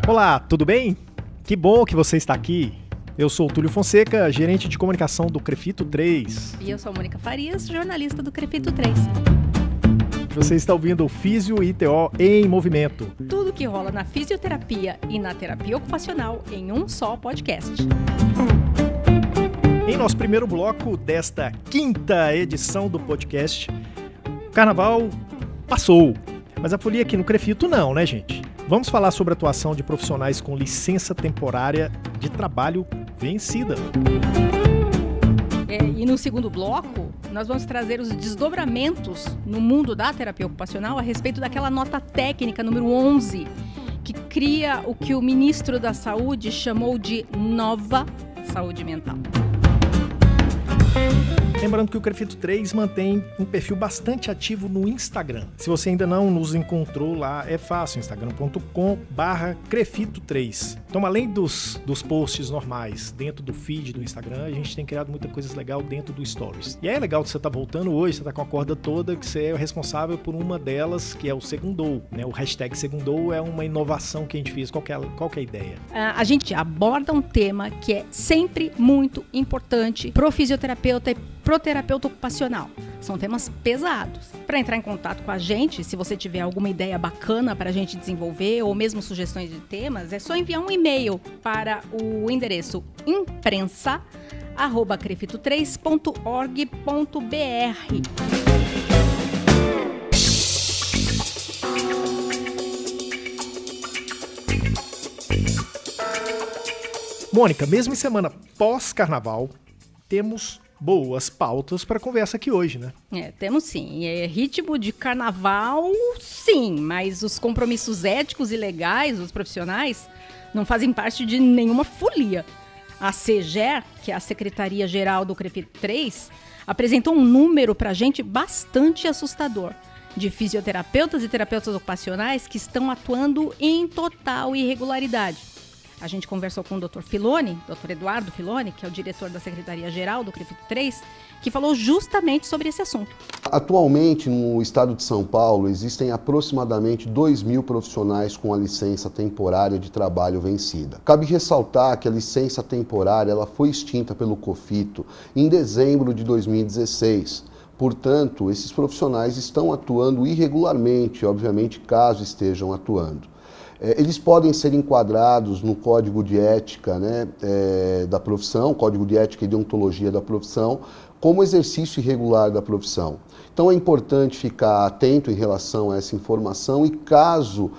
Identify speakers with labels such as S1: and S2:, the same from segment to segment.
S1: Olá, tudo bem? Que bom que você está aqui. Eu sou o Túlio Fonseca, gerente de comunicação do Crefito 3.
S2: E eu sou a Mônica Farias, jornalista do Crefito 3.
S1: Você está ouvindo o Físio e TO em Movimento.
S2: Tudo que rola na fisioterapia e na terapia ocupacional em um só podcast.
S1: Em nosso primeiro bloco desta quinta edição do podcast, o carnaval passou. Mas a folia aqui no Crefito não, né, gente? Vamos falar sobre a atuação de profissionais com licença temporária de trabalho vencida.
S2: E no segundo bloco, nós vamos trazer os desdobramentos no mundo da terapia ocupacional a respeito daquela nota técnica número 11, que cria o que o ministro da Saúde chamou de nova saúde mental.
S1: Lembrando que o Crefito 3 mantém um perfil bastante ativo no Instagram. Se você ainda não nos encontrou lá, é fácil, instagram.com/Crefito3. Então, além dos posts normais dentro do feed do Instagram, a gente tem criado muitas coisas legais dentro do Stories. E é legal que você está voltando hoje, você está com a corda toda, que você é o responsável por uma delas, que é o Segundou, né? O hashtag Segundou é uma inovação que a gente fez. Qual que é a ideia?
S2: A gente aborda um tema que é sempre muito importante pro fisioterapeuta e pro terapeuta ocupacional. São temas pesados. Para entrar em contato com a gente, se você tiver alguma ideia bacana para a gente desenvolver ou mesmo sugestões de temas, é só enviar um e-mail para o endereço imprensa@crefito3.org.br.
S1: Mônica, mesmo em semana pós-carnaval, temos boas pautas para conversa aqui hoje, né?
S2: Temos sim. Ritmo de carnaval, sim, mas os compromissos éticos e legais dos profissionais não fazem parte de nenhuma folia. A SEGER, que é a Secretaria-Geral do Crefito 3, apresentou um número para a gente bastante assustador de fisioterapeutas e terapeutas ocupacionais que estão atuando em total irregularidade. A gente conversou com o Dr. Filoni, Dr. Eduardo Filoni, que é o diretor da Secretaria-Geral do Crefito 3, que falou justamente sobre esse assunto.
S3: Atualmente, no estado de São Paulo, existem aproximadamente 2.000 profissionais com a licença temporária de trabalho vencida. Cabe ressaltar que a licença temporária ela foi extinta pelo COFITO em dezembro de 2016. Portanto, esses profissionais estão atuando irregularmente, obviamente, caso estejam atuando. Eles podem ser enquadrados no Código de Ética, né, da profissão, Código de Ética e Deontologia da profissão, como exercício irregular da profissão. Então é importante ficar atento em relação a essa informação e caso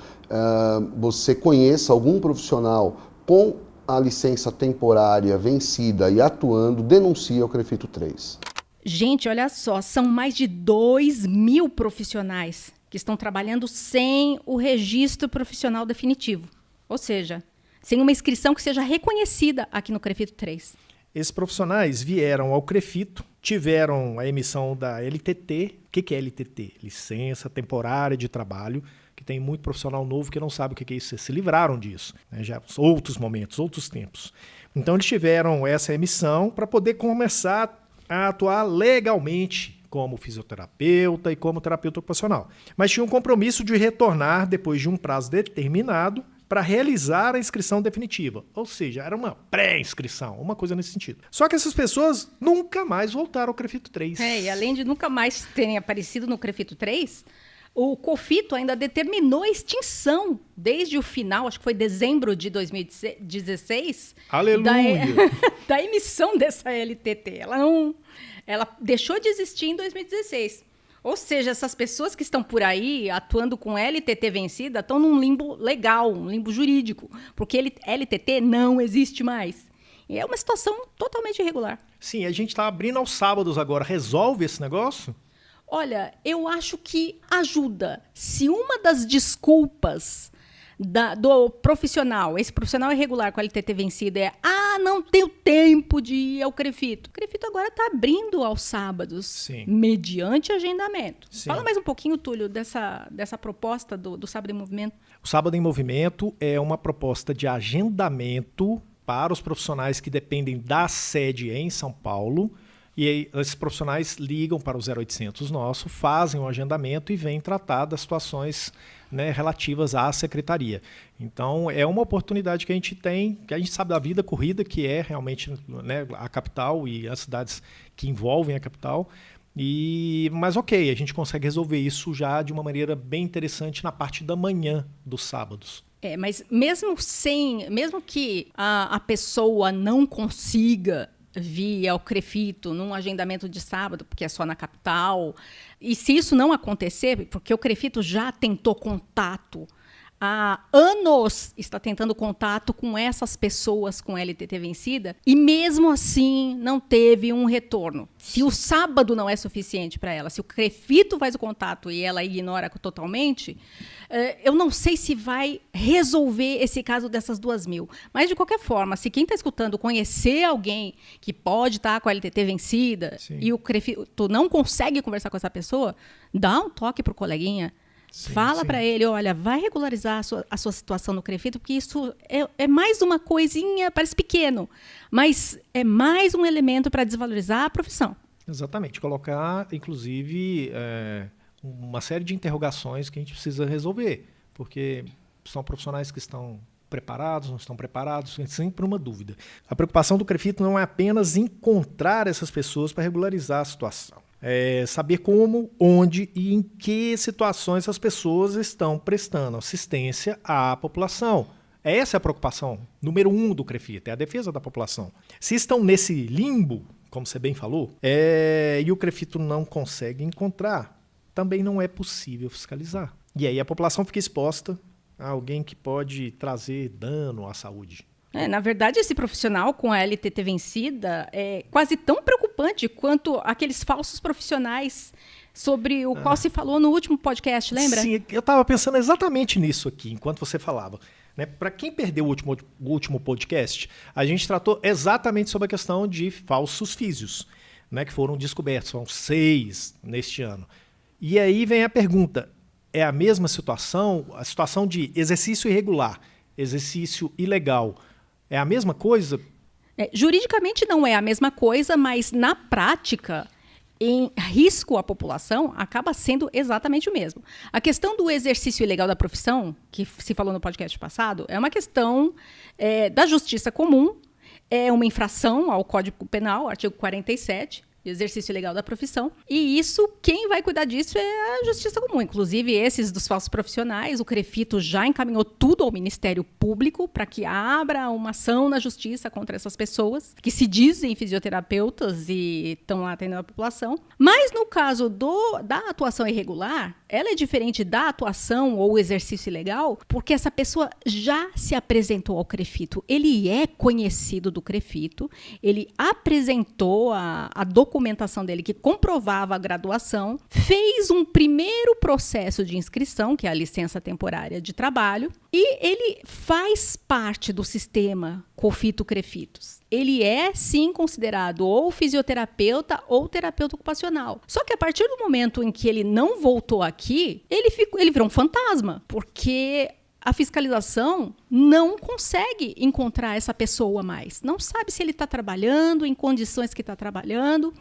S3: você conheça algum profissional com a licença temporária vencida e atuando, denuncie ao Crefito 3.
S2: Gente, olha só, são mais de 2.000 profissionais que estão trabalhando sem o registro profissional definitivo. Ou seja, sem uma inscrição que seja reconhecida aqui no Crefito 3.
S1: Esses profissionais vieram ao Crefito, tiveram a emissão da LTT. O que é LTT? Licença Temporária de Trabalho, que tem muito profissional novo que não sabe o que é isso. Vocês se livraram disso, né? Já outros momentos, outros tempos. Então eles tiveram essa emissão para poder começar a atuar legalmente como fisioterapeuta e como terapeuta ocupacional. Mas tinha um compromisso de retornar depois de um prazo determinado para realizar a inscrição definitiva. Ou seja, era uma pré-inscrição, uma coisa nesse sentido. Só que essas pessoas nunca mais voltaram ao Crefito 3.
S2: E além de nunca mais terem aparecido no Crefito 3, o COFITO ainda determinou a extinção desde o final, acho que foi dezembro de 2016, da emissão dessa LTT. Ela deixou de existir em 2016. Ou seja, essas pessoas que estão por aí atuando com LTT vencida estão num limbo legal, um limbo jurídico, porque LTT não existe mais. E é uma situação totalmente irregular.
S1: Sim, a gente está abrindo aos sábados agora. Resolve esse negócio?
S2: Olha, eu acho que ajuda. Se uma das desculpas do profissional, esse profissional irregular com a LTT vencida é não tenho tempo de ir ao Crefito. O Crefito agora está abrindo aos sábados,
S1: sim,
S2: mediante agendamento.
S1: Sim.
S2: Fala mais um pouquinho, Túlio, dessa proposta do Sábado em Movimento.
S1: O Sábado em Movimento é uma proposta de agendamento para os profissionais que dependem da sede em São Paulo E aí, esses profissionais ligam para o 0800 nosso, fazem o agendamento e vêm tratar das situações, né, relativas à secretaria. Então, é uma oportunidade que a gente tem, que a gente sabe da vida corrida, que é realmente, né, a capital e as cidades que envolvem a capital. Mas ok, a gente consegue resolver isso já de uma maneira bem interessante na parte da manhã dos sábados.
S2: Mas mesmo que a pessoa não consiga vir ao CREFITO num agendamento de sábado, porque é só na capital, e se isso não acontecer, porque o CREFITO já tentou contato, há anos está tentando contato com essas pessoas com LTT vencida, e mesmo assim não teve um retorno. Se o sábado não é suficiente para ela, se o CREFITO faz o contato e ela ignora totalmente, eu não sei se vai resolver esse caso dessas 2.000. Mas, de qualquer forma, se quem está escutando conhecer alguém que pode estar com a LTT vencida, sim, e o CREFITO não consegue conversar com essa pessoa, dá um toque para o coleguinha. Sim, fala para ele, olha, vai regularizar a sua situação no CREFITO, porque isso é mais uma coisinha, parece pequeno, mas é mais um elemento para desvalorizar a profissão.
S1: Exatamente, colocar, inclusive, uma série de interrogações que a gente precisa resolver, porque são profissionais que estão preparados, não estão preparados, é sempre uma dúvida. A preocupação do CREFITO não é apenas encontrar essas pessoas para regularizar a situação. Saber como, onde e em que situações as pessoas estão prestando assistência à população. Essa é a preocupação número 1 do CREFITO, é a defesa da população. Se estão nesse limbo, como você bem falou, e o CREFITO não consegue encontrar, também não é possível fiscalizar. E aí a população fica exposta a alguém que pode trazer dano à saúde.
S2: Na verdade, esse profissional com a LTT vencida é quase tão preocupante quanto aqueles falsos profissionais sobre o qual se falou no último podcast, lembra?
S1: Sim, eu estava pensando exatamente nisso aqui, enquanto você falava. Né? Para quem perdeu o último podcast, a gente tratou exatamente sobre a questão de falsos físios, né, que foram descobertos, são 6 neste ano. E aí vem a pergunta, é a mesma situação, a situação de exercício irregular, exercício ilegal, é a mesma coisa?
S2: Juridicamente não é a mesma coisa, mas na prática, em risco à população, acaba sendo exatamente o mesmo. A questão do exercício ilegal da profissão, que se falou no podcast passado, é uma questão da justiça comum, é uma infração ao Código Penal, artigo 47, exercício ilegal da profissão. E isso, quem vai cuidar disso é a Justiça Comum. Inclusive, esses dos falsos profissionais, o CREFITO já encaminhou tudo ao Ministério Público para que abra uma ação na Justiça contra essas pessoas que se dizem fisioterapeutas e estão lá atendendo a população. Mas no caso da atuação irregular, ela é diferente da atuação ou exercício ilegal, porque essa pessoa já se apresentou ao CREFITO. Ele é conhecido do CREFITO, ele apresentou a documentação dele que comprovava a graduação, fez um primeiro processo de inscrição, que é a licença temporária de trabalho, e ele faz parte do sistema COFITO-CREFITOS. Ele é, sim, considerado ou fisioterapeuta ou terapeuta ocupacional. Só que a partir do momento em que ele não voltou aqui, ele virou um fantasma, porque a fiscalização não consegue encontrar essa pessoa mais. Não sabe se ele está trabalhando, em condições que está trabalhando.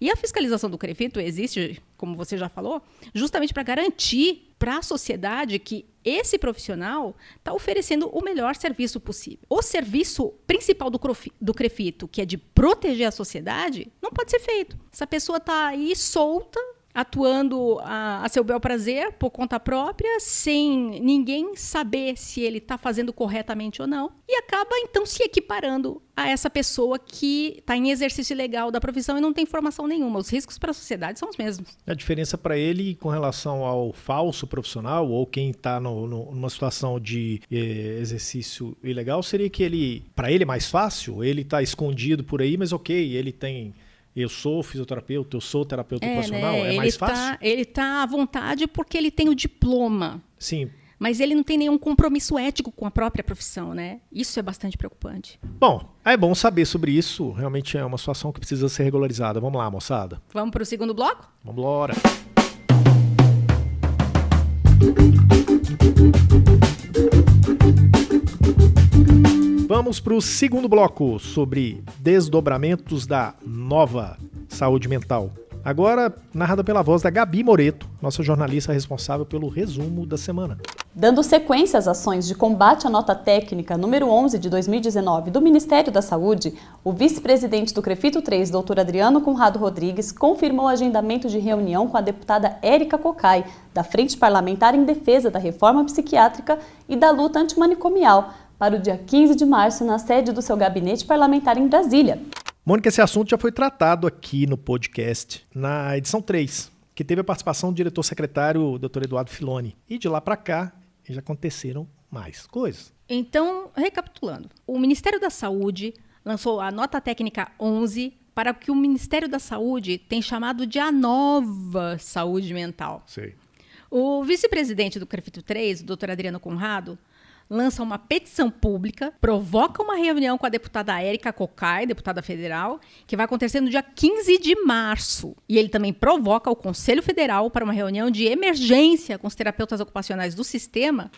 S2: E a fiscalização do CREFITO existe, como você já falou, justamente para garantir para a sociedade que esse profissional está oferecendo o melhor serviço possível. O serviço principal do CREFITO, que é de proteger a sociedade, não pode ser feito. Essa pessoa está aí solta, atuando a seu bel prazer, por conta própria, sem ninguém saber se ele está fazendo corretamente ou não, e acaba, então, se equiparando a essa pessoa que está em exercício ilegal da profissão e não tem formação nenhuma. Os riscos para a sociedade são os mesmos.
S1: A diferença para ele com relação ao falso profissional ou quem está numa situação de exercício ilegal seria que para ele é mais fácil, ele está escondido por aí, mas ok, ele tem... Eu sou fisioterapeuta, eu sou terapeuta ocupacional, é mais fácil?
S2: Ele está à vontade porque ele tem o diploma.
S1: Sim.
S2: Mas ele não tem nenhum compromisso ético com a própria profissão, né? Isso é bastante preocupante.
S1: Bom, é bom saber sobre isso. Realmente é uma situação que precisa ser regularizada. Vamos lá, moçada.
S2: Vamos para o segundo bloco?
S1: Vamos embora. Vamos para o segundo bloco sobre desdobramentos da nova saúde mental. Agora, narrada pela voz da Gabi Moreto, nossa jornalista responsável pelo resumo da semana.
S4: Dando sequência às ações de combate à nota técnica número 11 de 2019 do Ministério da Saúde, o vice-presidente do CREFITO 3, Dr. Adriano Conrado Rodrigues, confirmou o agendamento de reunião com a deputada Érica Cocai, da Frente Parlamentar em Defesa da Reforma Psiquiátrica e da Luta Antimanicomial, para o dia 15 de março, na sede do seu gabinete parlamentar em Brasília.
S1: Mônica, esse assunto já foi tratado aqui no podcast, na edição 3, que teve a participação do diretor-secretário Dr. Eduardo Filoni. E de lá para cá, já aconteceram mais coisas.
S2: Então, recapitulando, o Ministério da Saúde lançou a nota técnica 11 para o que o Ministério da Saúde tem chamado de a nova saúde mental.
S1: Sei.
S2: O vice-presidente do CREFITO 3, o Dr. Adriano Conrado, lança uma petição pública, provoca uma reunião com a deputada Érica Cocai, deputada federal, que vai acontecer no dia 15 de março. E ele também provoca o Conselho Federal para uma reunião de emergência com os terapeutas ocupacionais do sistema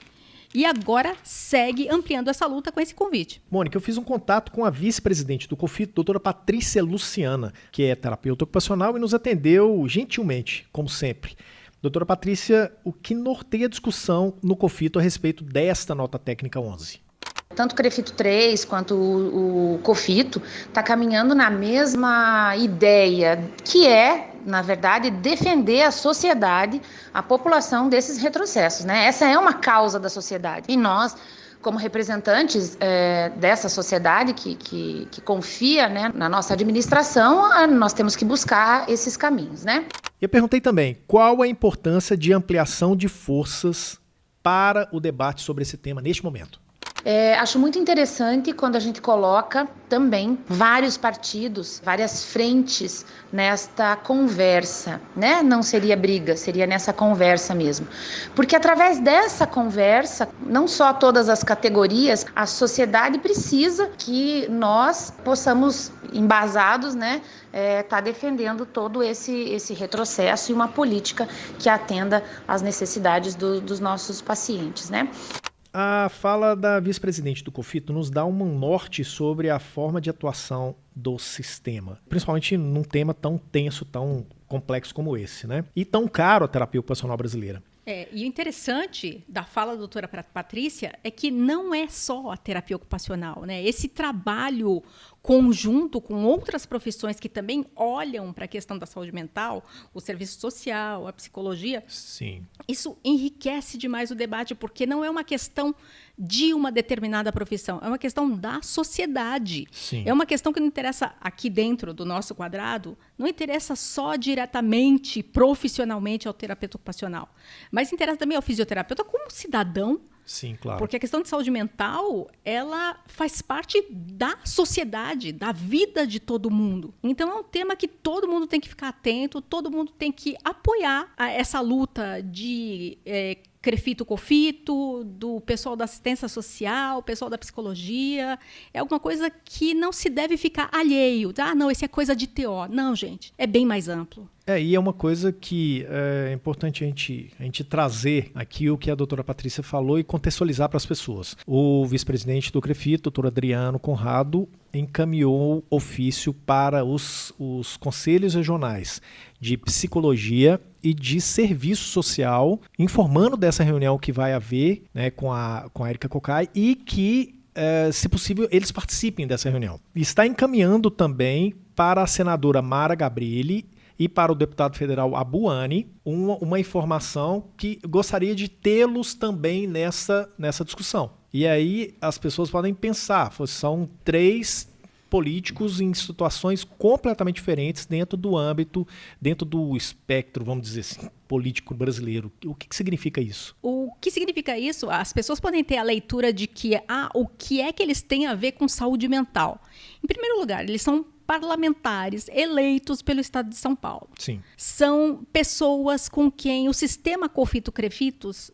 S2: e agora segue ampliando essa luta com esse convite.
S1: Mônica, eu fiz um contato com a vice-presidente do COFITO, doutora Patrícia Luciana, que é terapeuta ocupacional e nos atendeu gentilmente, como sempre. Doutora Patrícia, o que norteia a discussão no COFITO a respeito desta nota técnica 11?
S5: Tanto o CREFITO 3 quanto o COFITO está caminhando na mesma ideia, que é, na verdade, defender a sociedade, a população desses retrocessos, né? Essa é uma causa da sociedade. E nós, como representantes dessa sociedade que confia, né, na nossa administração, nós temos que buscar esses caminhos, né?
S1: Eu perguntei também qual a importância de ampliação de forças para o debate sobre esse tema neste momento.
S5: Acho muito interessante quando a gente coloca também vários partidos, várias frentes nesta conversa, né? Não seria briga, seria nessa conversa mesmo. Porque através dessa conversa, não só todas as categorias, a sociedade precisa que nós possamos, embasados, né, tá defendendo todo esse retrocesso e uma política que atenda às necessidades dos nossos pacientes, né?
S1: A fala da vice-presidente do COFITO nos dá um norte sobre a forma de atuação do sistema, principalmente num tema tão tenso, tão complexo como esse, né? E tão caro à terapia ocupacional brasileira.
S2: E o interessante da fala da doutora Patrícia é que não é só a terapia ocupacional, né? Esse trabalho conjunto com outras profissões que também olham para a questão da saúde mental, o serviço social, a psicologia,
S1: sim,
S2: isso enriquece demais o debate, porque não é uma questão de uma determinada profissão, é uma questão da sociedade.
S1: Sim.
S2: É uma questão que não interessa aqui dentro do nosso quadrado, não interessa só diretamente, profissionalmente ao terapeuta ocupacional, mas interessa também ao fisioterapeuta como cidadão.
S1: Sim, claro.
S2: Porque a questão de saúde mental, ela faz parte da sociedade, da vida de todo mundo. Então é um tema que todo mundo tem que ficar atento, todo mundo tem que apoiar essa luta de CREFITO, COFITO, do pessoal da assistência social, pessoal da psicologia. É alguma coisa que não se deve ficar alheio. Não, isso é coisa de TO. Não, gente, é bem mais amplo.
S1: E é uma coisa que é importante a gente trazer aqui o que a doutora Patrícia falou e contextualizar para as pessoas. O vice-presidente do CREFITO, doutor Adriano Conrado, encaminhou ofício para os conselhos regionais de psicologia e de serviço social, informando dessa reunião que vai haver, né, com a Érica Cocai e que, se possível, eles participem dessa reunião. Está encaminhando também para a senadora Mara Gabrilli e para o deputado federal Abuani uma informação que gostaria de tê-los também nessa discussão. E aí as pessoas podem pensar, são 3 políticos em situações completamente diferentes dentro do espectro, vamos dizer assim, político brasileiro. O que significa isso?
S2: O que significa isso? As pessoas podem ter a leitura de que o que é que eles têm a ver com saúde mental. Em primeiro lugar, eles são parlamentares eleitos pelo Estado de São Paulo.
S1: Sim.
S2: São pessoas com quem o sistema COFITO-CREFITOS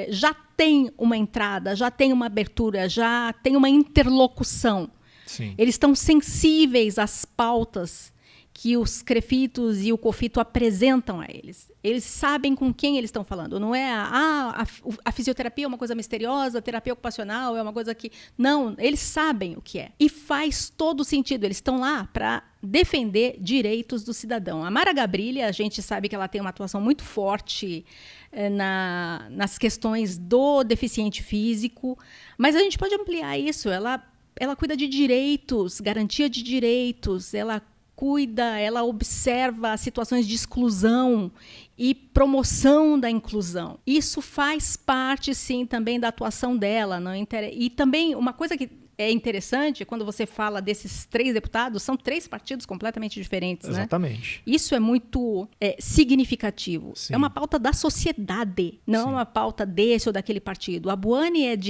S2: já tem uma entrada, já tem uma abertura, já tem uma interlocução.
S1: Sim.
S2: Eles estão sensíveis às pautas que os CREFITos e o COFITO apresentam a eles. Eles sabem com quem eles estão falando. Não é a fisioterapia é uma coisa misteriosa, a terapia ocupacional é uma coisa que... Não, eles sabem o que é. E faz todo sentido. Eles estão lá para defender direitos do cidadão. A Mara Gabrilli, a gente sabe que ela tem uma atuação muito forte nas questões do deficiente físico, mas a gente pode ampliar isso. Ela cuida de direitos, garantia de direitos, ela observa situações de exclusão e promoção da inclusão. Isso faz parte, sim, também da atuação dela. E também, uma coisa que é interessante, quando você fala desses 3 deputados, são 3 partidos completamente diferentes.
S1: Exatamente.
S2: Né? Isso é muito significativo.
S1: Sim.
S2: É uma pauta da sociedade, não é uma pauta desse ou daquele partido. A Buani é do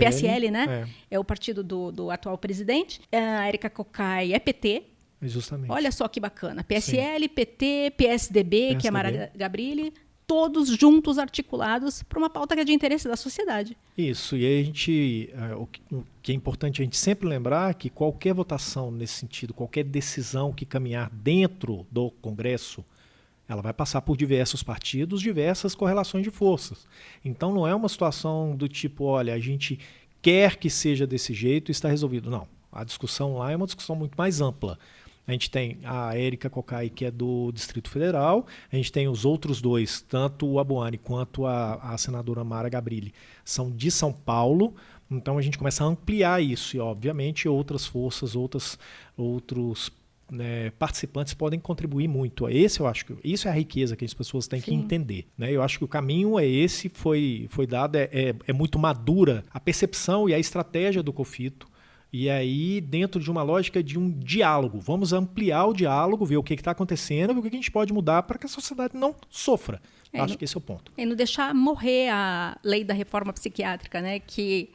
S2: PSL, né? É o partido do atual presidente. A Érica Cocai é PT.
S1: Justamente.
S2: Olha só que bacana. PSL, sim. PT, PSDB, que é a Mara Gabrilli, todos juntos, articulados, para uma pauta que é de interesse da sociedade.
S1: Isso, e aí a gente, o que é importante a gente sempre lembrar que qualquer votação nesse sentido, qualquer decisão que caminhar dentro do Congresso, ela vai passar por diversos partidos, diversas correlações de forças. Então não é uma situação do tipo, olha, a gente quer que seja desse jeito e está resolvido. Não, a discussão lá é uma discussão muito mais ampla. A gente tem a Érica Cocai, que é do Distrito Federal, a gente tem os outros 2, tanto o Abuani quanto a senadora Mara Gabrilli, são de São Paulo, então a gente começa a ampliar isso e, obviamente, outras forças, outros participantes podem contribuir muito. Eu acho que isso é a riqueza que as pessoas têm que entender. Né? Eu acho que o caminho é esse, foi dado, é muito madura a percepção e a estratégia do COFITO. E aí, dentro de uma lógica de um diálogo, vamos ampliar o diálogo, ver o que está acontecendo, ver o que a gente pode mudar para que a sociedade não sofra. Acho que esse é o ponto.
S2: E não deixar morrer a lei da reforma psiquiátrica, né? Que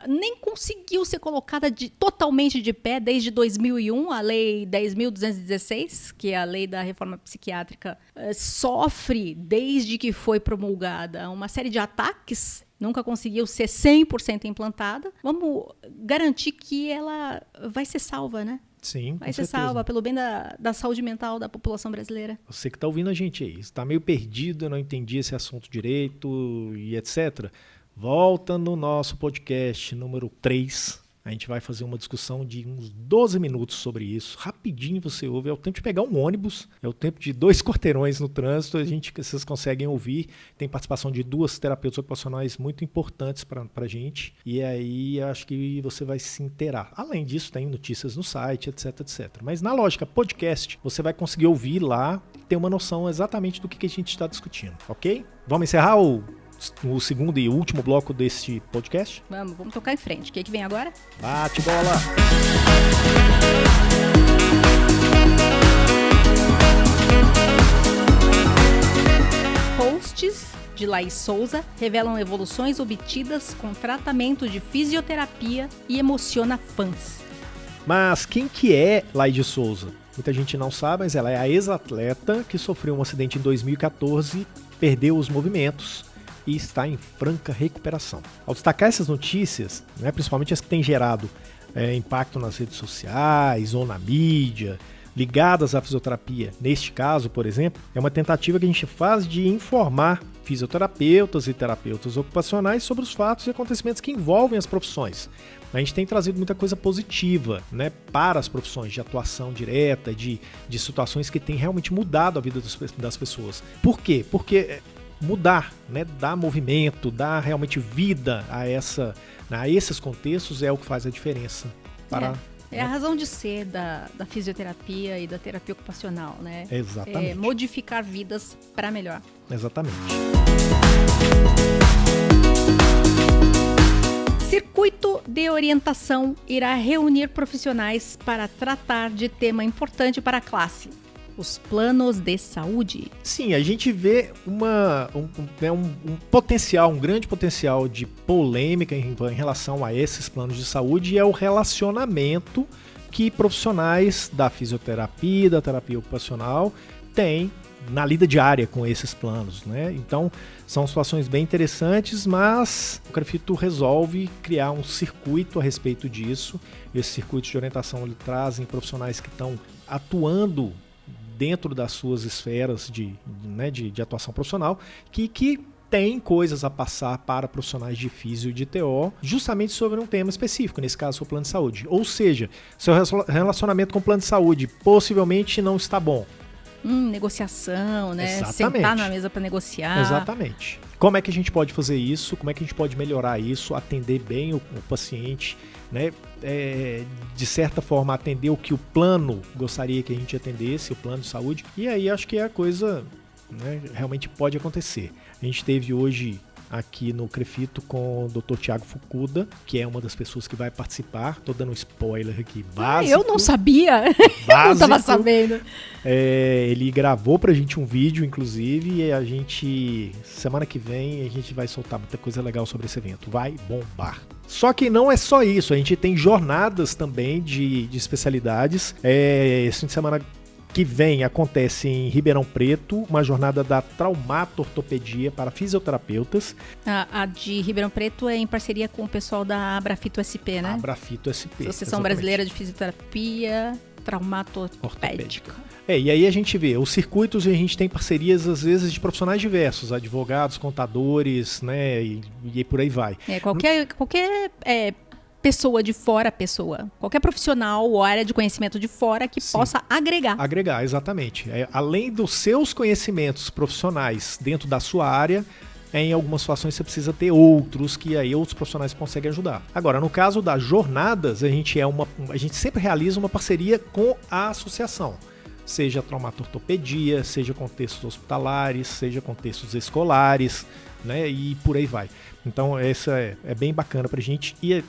S2: nem conseguiu ser colocada totalmente de pé desde 2001, a lei 10.216, que é a lei da reforma psiquiátrica, sofre, desde que foi promulgada, uma série de ataques. Nunca conseguiu ser 100% implantada. Vamos garantir que ela vai ser salva, né?
S1: Sim,
S2: vai ser salva pelo bem da saúde mental da população brasileira.
S1: Você que está ouvindo a gente aí, está meio perdido, não entendi esse assunto direito e etc. Volta no nosso podcast número 3. A gente vai fazer uma discussão de uns 12 minutos sobre isso. Rapidinho você ouve. É o tempo de pegar um ônibus, é o tempo de 2 quarteirões no trânsito. Vocês conseguem ouvir. Tem participação de 2 terapeutas ocupacionais muito importantes para a gente. E aí acho que você vai se inteirar. Além disso, tem notícias no site, etc, etc. Mas na lógica podcast, você vai conseguir ouvir lá, ter uma noção exatamente do que a gente está discutindo, ok? Vamos encerrar o segundo e último bloco deste podcast?
S2: Vamos tocar em frente. O que vem agora?
S1: Bate bola!
S2: Posts de Laís Souza revelam evoluções obtidas com tratamento de fisioterapia e emociona fãs.
S1: Mas quem que é Laís Souza? Muita gente não sabe, mas ela é a ex-atleta que sofreu um acidente em 2014, perdeu os movimentos e está em franca recuperação. Ao destacar essas notícias, né, principalmente as que têm gerado impacto nas redes sociais ou na mídia, ligadas à fisioterapia, neste caso, por exemplo, é uma tentativa que a gente faz de informar fisioterapeutas e terapeutas ocupacionais sobre os fatos e acontecimentos que envolvem as profissões. A gente tem trazido muita coisa positiva, né, para as profissões de atuação direta, de situações que têm realmente mudado a vida das pessoas. Por quê? Porque mudar, né, dar movimento, dar realmente vida a esses contextos é o que faz a diferença.
S2: É a razão de ser da fisioterapia e da terapia ocupacional, né?
S1: Exatamente.
S2: Modificar vidas para melhor.
S1: Exatamente.
S2: Circuito de orientação irá reunir profissionais para tratar de tema importante para a classe: os planos de saúde.
S1: Sim, a gente vê um potencial, um grande potencial de polêmica em relação a esses planos de saúde, e é o relacionamento que profissionais da fisioterapia, da terapia ocupacional têm na lida diária com esses planos, né? Então, são situações bem interessantes, mas o CREFITO resolve criar um circuito a respeito disso. Esse circuito de orientação ele trazem profissionais que estão atuando dentro das suas esferas de atuação profissional, que tem coisas a passar para profissionais de físio e de TO, justamente sobre um tema específico, nesse caso o plano de saúde. Ou seja, seu relacionamento com o plano de saúde possivelmente não está bom.
S2: Negociação, né?
S1: Exatamente.
S2: Sentar na mesa para negociar.
S1: Exatamente. Como é que a gente pode fazer isso? Como é que a gente pode melhorar isso? Atender bem o paciente, né? De certa forma, atender o que o plano gostaria que a gente atendesse, o plano de saúde. E aí acho que a coisa, né, realmente pode acontecer. A gente teve hoje aqui no CREFITO com o Dr. Tiago Fukuda, que é uma das pessoas que vai participar. Tô dando um spoiler aqui, básico.
S2: Eu não sabia, não estava sabendo.
S1: Ele gravou pra gente um vídeo, inclusive, e a gente, semana que vem, a gente vai soltar muita coisa legal sobre esse evento. Vai bombar. Só que não é só isso, a gente tem jornadas também de especialidades. Esse fim de semana que vem acontece em Ribeirão Preto, uma jornada da traumatortopedia para fisioterapeutas.
S2: A de Ribeirão Preto é em parceria com o pessoal da Abrafito SP, né?
S1: Abrafito SP.
S2: Associação Brasileira de Fisioterapia Traumatortopédica.
S1: E aí a gente vê os circuitos e a gente tem parcerias, às vezes, de profissionais diversos, advogados, contadores, né, e por aí vai.
S2: Qualquer pessoa de fora, qualquer profissional ou área de conhecimento de fora que possa agregar.
S1: Agregar, exatamente. Além dos seus conhecimentos profissionais dentro da sua área, em algumas situações você precisa ter outros, que aí outros profissionais conseguem ajudar. Agora, no caso das jornadas, a gente sempre realiza uma parceria com a associação. Seja traumatortopedia, seja contextos hospitalares, seja contextos escolares, né, e por aí vai. Então, essa é bem bacana pra gente. E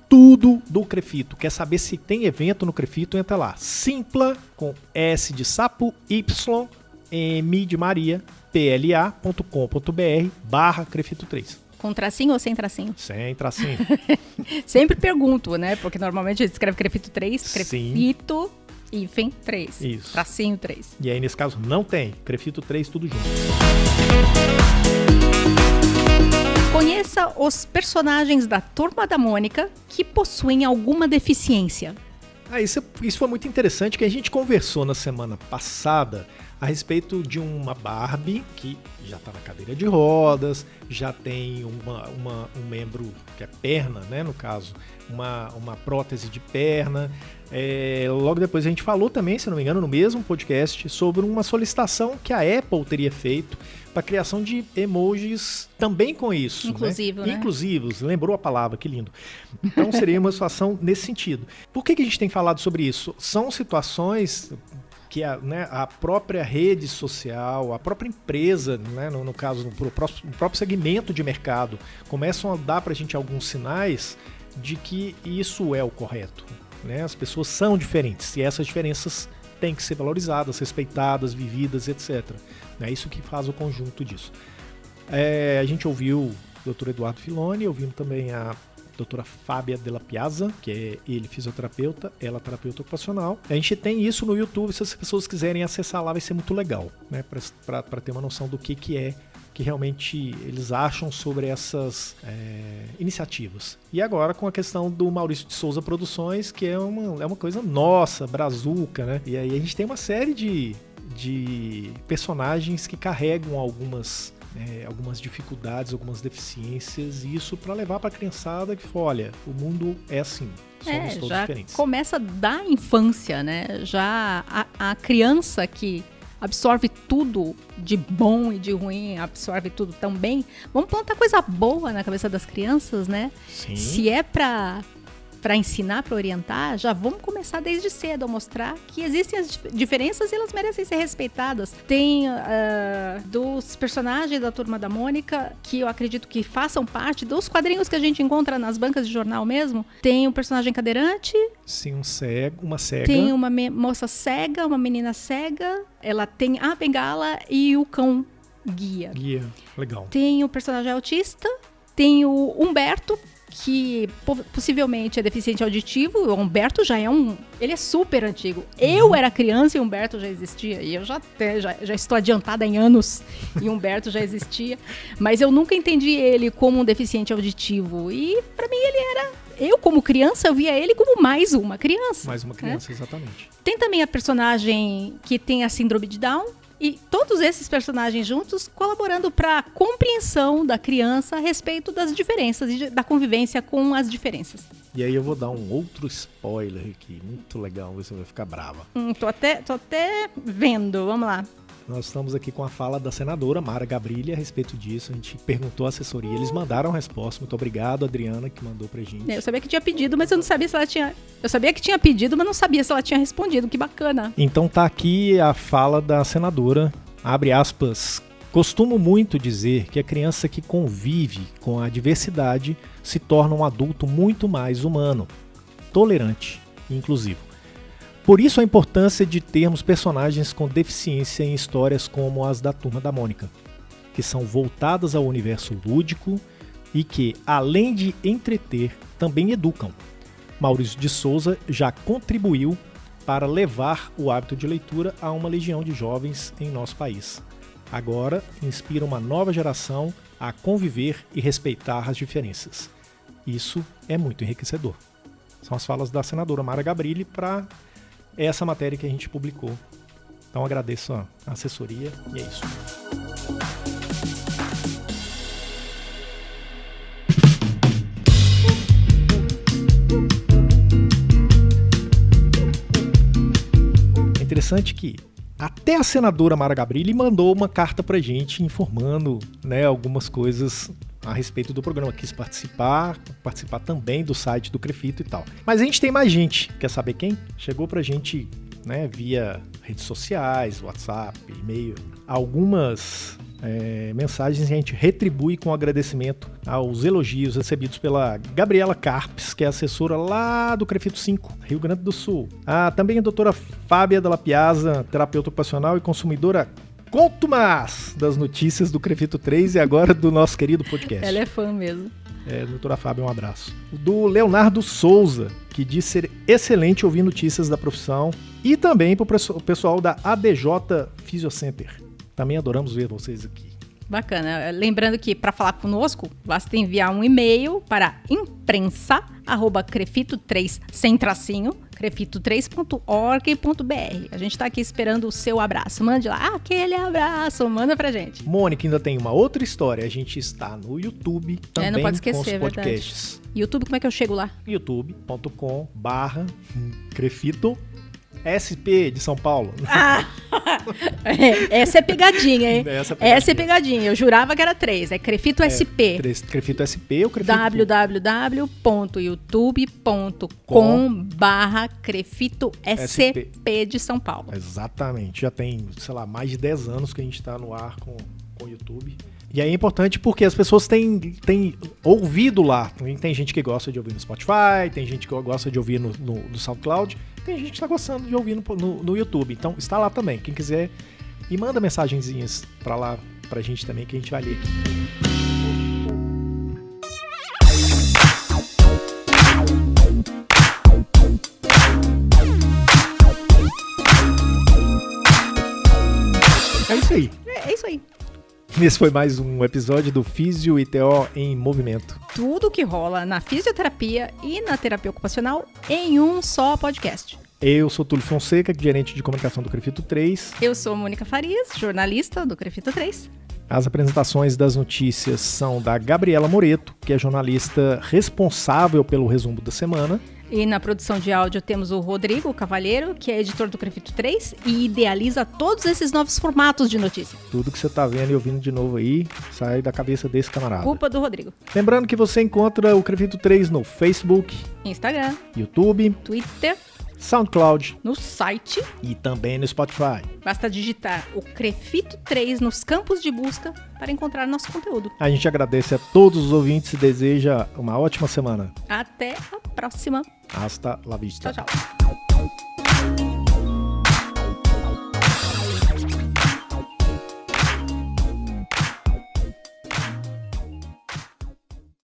S1: tudo do CREFITO. Quer saber se tem evento no CREFITO? Entra lá. Simpla, com S de sapo, Y, M de Maria, pla.com.br/CREFITO3.
S2: Com tracinho ou sem tracinho?
S1: Sem tracinho.
S2: Sempre pergunto, né? Porque normalmente a gente escreve CREFITO 3, CREFITO, hífen 3.
S1: Isso.
S2: Tracinho 3.
S1: E aí, nesse caso, não tem. CREFITO 3, tudo junto.
S2: Conheça os personagens da Turma da Mônica que possuem alguma deficiência.
S1: Isso foi muito interessante, que a gente conversou na semana passada a respeito de uma Barbie que já está na cadeira de rodas, já tem um membro que é perna, né, no caso, uma prótese de perna. Logo depois a gente falou também, se não me engano, no mesmo podcast, sobre uma solicitação que a Apple teria feito para a criação de emojis também com isso.
S2: Inclusivo, né?
S1: Inclusivos, lembrou a palavra, que lindo. Então seria uma situação nesse sentido. Por que a gente tem falado sobre isso? São situações que a própria rede social, a própria empresa, né, no caso, o próprio segmento de mercado, começam a dar para a gente alguns sinais de que isso é o correto. Né? As pessoas são diferentes e essas diferenças têm que ser valorizadas, respeitadas, vividas, etc. É isso que faz o conjunto disso. A gente ouviu o Dr. Eduardo Filoni, ouvimos também a doutora Fábia Della Piazza, que é ele fisioterapeuta, ela terapeuta ocupacional. A gente tem isso no YouTube, se as pessoas quiserem acessar lá vai ser muito legal, né? Para ter uma noção do que é que realmente eles acham sobre essas iniciativas. E agora com a questão do Maurício de Souza Produções, que é uma coisa nossa, brazuca, né? E aí a gente tem uma série de personagens que carregam algumas dificuldades, algumas deficiências, e isso para levar para a criançada que fala, olha, o mundo é assim, somos todos
S2: já
S1: diferentes.
S2: Começa da infância, né? Já a criança que absorve tudo de bom e de ruim, absorve tudo tão bem. Vamos plantar coisa boa na cabeça das crianças, né?
S1: Sim.
S2: Se é para ensinar, para orientar, já vamos começar desde cedo a mostrar que existem as diferenças e elas merecem ser respeitadas. Tem dos personagens da Turma da Mônica, que eu acredito que façam parte dos quadrinhos que a gente encontra nas bancas de jornal mesmo. Tem um personagem cadeirante.
S1: Sim, uma cega.
S2: Tem uma moça cega, uma menina cega. Ela tem a bengala e o cão guia.
S1: Legal.
S2: Tem o personagem autista. Tem o Humberto, que possivelmente é deficiente auditivo. O Humberto já é ele é super antigo. Eu era criança e o Humberto já existia. E eu já estou adiantada em anos e o Humberto já existia. Mas eu nunca entendi ele como um deficiente auditivo. E para mim ele era... Eu, como criança, eu via ele como mais uma criança.
S1: Mais uma criança, exatamente.
S2: Tem também a personagem que tem a síndrome de Down. E todos esses personagens juntos colaborando para a compreensão da criança a respeito das diferenças e da convivência com as diferenças.
S1: E aí eu vou dar um outro spoiler aqui, muito legal, você vai ficar brava.
S2: Tô até vendo, vamos lá.
S1: Nós estamos aqui com a fala da senadora Mara Gabrilli a respeito disso. A gente perguntou à assessoria, eles mandaram a resposta. Muito obrigado, Adriana, que mandou pra gente.
S2: Eu sabia que tinha pedido, mas eu não sabia se ela tinha... Eu sabia que tinha pedido, mas não sabia se ela tinha respondido. Que bacana.
S1: Então tá aqui a fala da senadora, abre aspas. Costumo muito dizer que a criança que convive com a diversidade se torna um adulto muito mais humano, tolerante e inclusivo. Por isso a importância de termos personagens com deficiência em histórias como as da Turma da Mônica, que são voltadas ao universo lúdico e que, além de entreter, também educam. Maurício de Souza já contribuiu para levar o hábito de leitura a uma legião de jovens em nosso país. Agora, inspira uma nova geração a conviver e respeitar as diferenças. Isso é muito enriquecedor. São as falas da senadora Mara Gabrilli para essa matéria que a gente publicou. Então agradeço a assessoria e é isso. É interessante que até a senadora Mara Gabrilli mandou uma carta pra gente informando, né, algumas coisas a respeito do programa. Quis participar também do site do Crefito e tal. Mas a gente tem mais gente. Quer saber quem? Chegou pra gente, né, via redes sociais, WhatsApp, e-mail. Algumas mensagens a gente retribui com agradecimento aos elogios recebidos pela Gabriela Carpes, que é assessora lá do Crefito 5, Rio Grande do Sul. Também a doutora Fábia Della Piazza, terapeuta ocupacional e consumidora contumaz das notícias do Crefito 3 e agora do nosso querido podcast.
S2: Ela é fã mesmo.
S1: Doutora Fábia, um abraço. Do Leonardo Souza, que diz ser excelente ouvir notícias da profissão, e também para o pessoal da ADJ Physiocenter. Também adoramos ver vocês aqui.
S2: Bacana. Lembrando que para falar conosco, basta enviar um e-mail para imprensa@crefito3 sem tracinho, crefito3.org.br. A gente está aqui esperando o seu abraço. Mande lá aquele abraço, manda pra gente.
S1: Mônica, ainda tem uma outra história. A gente está no YouTube também
S2: não pode esquecer,
S1: com os podcasts.
S2: Verdade. YouTube, como é que eu chego lá?
S1: youtube.com/Crefito SP de São Paulo.
S2: Essa é pegadinha, hein? Essa é pegadinha. Eu jurava que era 3. É Crefito SP.
S1: Crefito SP ou Crefito...
S2: www.youtube.com/Crefito SP de São Paulo.
S1: Exatamente. Já tem, sei lá, mais de 10 anos que a gente está no ar com o YouTube. E aí é importante porque as pessoas têm ouvido lá. Tem gente que gosta de ouvir no Spotify, tem gente que gosta de ouvir no SoundCloud, tem gente que está gostando de ouvir no YouTube. Então está lá também. Quem quiser, e manda mensagenzinhas para lá pra gente também que a gente vai ler aqui. É isso aí.
S2: É isso aí.
S1: Esse foi mais um episódio do Físio e TO em Movimento.
S2: Tudo que rola na fisioterapia e na terapia ocupacional em um só podcast.
S1: Eu sou Túlio Fonseca, gerente de comunicação do Crefito 3.
S2: Eu sou Mônica Farias, jornalista do Crefito 3.
S1: As apresentações das notícias são da Gabriela Moreto, que é jornalista responsável pelo resumo da semana.
S2: E na produção de áudio temos o Rodrigo Cavalheiro, que é editor do Crefito 3 e idealiza todos esses novos formatos de notícia.
S1: Tudo que você está vendo e ouvindo de novo aí, sai da cabeça desse camarada.
S2: Culpa do Rodrigo.
S1: Lembrando que você encontra o Crefito 3 no Facebook,
S2: Instagram,
S1: YouTube,
S2: Twitter,
S1: SoundCloud,
S2: no site
S1: e também no Spotify.
S2: Basta digitar o Crefito 3 nos campos de busca para encontrar nosso conteúdo.
S1: A gente agradece a todos os ouvintes e deseja uma ótima semana.
S2: Até a próxima.
S1: Hasta la vista.
S2: Tchau, tchau.